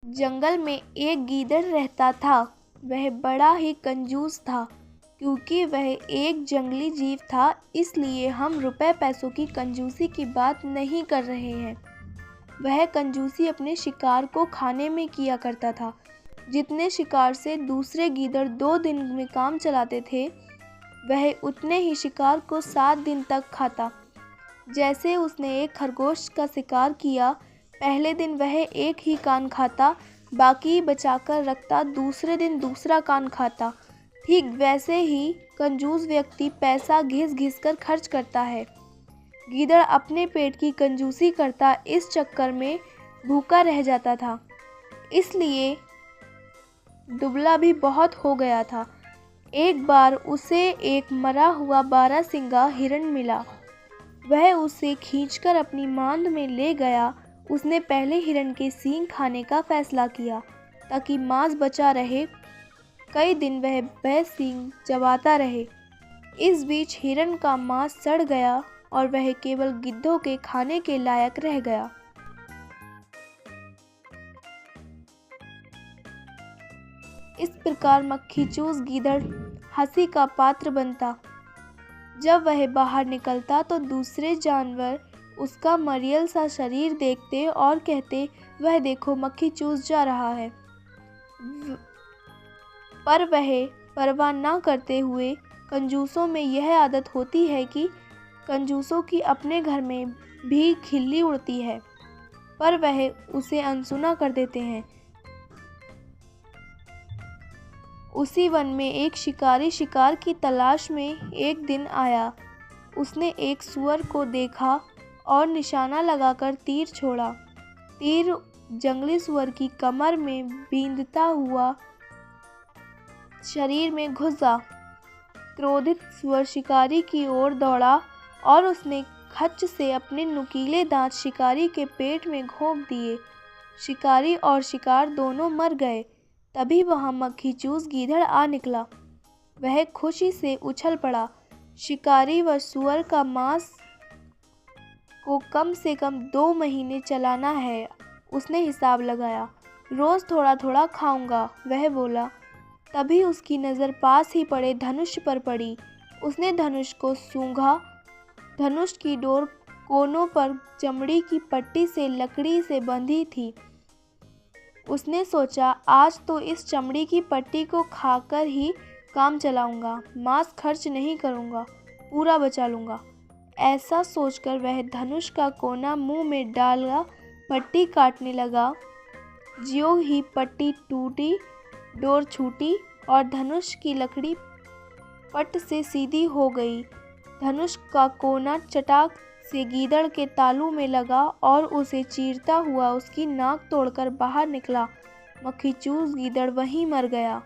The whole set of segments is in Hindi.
जंगल में एक गीदड़ रहता था। वह बड़ा ही कंजूस था। क्योंकि वह एक जंगली जीव था, इसलिए हम रुपए पैसों की कंजूसी की बात नहीं कर रहे हैं। वह कंजूसी अपने शिकार को खाने में किया करता था। जितने शिकार से दूसरे गीदड़ 2 दिन में काम चलाते थे, वह उतने ही शिकार को 7 दिन तक खाता। जैसे उसने एक खरगोश का शिकार किया, पहले दिन वह एक ही कान खाता, बाकी बचाकर रखता, दूसरे दिन दूसरा कान खाता। ठीक वैसे ही कंजूस व्यक्ति पैसा घिस घिस कर खर्च करता है। गीदड़ अपने पेट की कंजूसी करता, इस चक्कर में भूखा रह जाता था, इसलिए दुबला भी बहुत हो गया था। एक बार उसे एक मरा हुआ बारहसिंगा हिरण मिला। वह उसे खींचकर अपनी मांद में ले गया। उसने पहले हिरण के सींग खाने का फैसला किया, ताकि मांस बचा रहे। कई दिन वह सींग चबाता रहे। इस बीच हिरण का मांस सड़ गया और वह केवल गिद्धों के खाने के लायक रह गया। इस प्रकार मक्खीचूस गीदड़ हंसी का पात्र बनता। जब वह बाहर निकलता तो दूसरे जानवर उसका मरियल सा शरीर देखते और कहते, वह देखो, मक्खीचूस जा रहा है। पर वह परवाह न करते हुए, कंजूसों में यह आदत होती है कि कंजूसों की अपने घर में भी खिल्ली उड़ती है, पर वह उसे अनसुना कर देते हैं। उसी वन में एक शिकारी शिकार की तलाश में एक दिन आया। उसने एक सूअर को देखा और निशाना लगाकर तीर छोड़ा। तीर जंगली सूअर की कमर में बींधता हुआ शरीर में घुसा। क्रोधित सूअर शिकारी की ओर दौड़ा और उसने खच्च से अपने नुकीले दांत शिकारी के पेट में घोंप दिए। शिकारी और शिकार दोनों मर गए। तभी वहां मक्खीचूस गीदड़ आ निकला। वह खुशी से उछल पड़ा। शिकारी व सूअर का मांस को कम से कम 2 महीने चलाना है, उसने हिसाब लगाया। रोज थोड़ा थोड़ा खाऊंगा, वह बोला। तभी उसकी नज़र पास ही पड़े धनुष पर पड़ी। उसने धनुष को सूंघा। धनुष की डोर कोनों पर चमड़ी की पट्टी से लकड़ी से बंधी थी। उसने सोचा, आज तो इस चमड़ी की पट्टी को खाकर ही काम चलाऊंगा, मांस खर्च नहीं करूंगा, पूरा बचा लूंगा। ऐसा सोचकर वह धनुष का कोना मुंह में डाला, पट्टी काटने लगा। ज्यों ही पट्टी टूटी, डोर छूटी और धनुष की लकड़ी पट से सीधी हो गई। धनुष का कोना चटाक से गीदड़ के तालू में लगा और उसे चीरता हुआ उसकी नाक तोड़कर बाहर निकला। मक्खीचूस गीदड़ वहीं मर गया।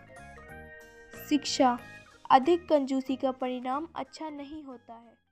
शिक्षा: अधिक कंजूसी का परिणाम अच्छा नहीं होता है।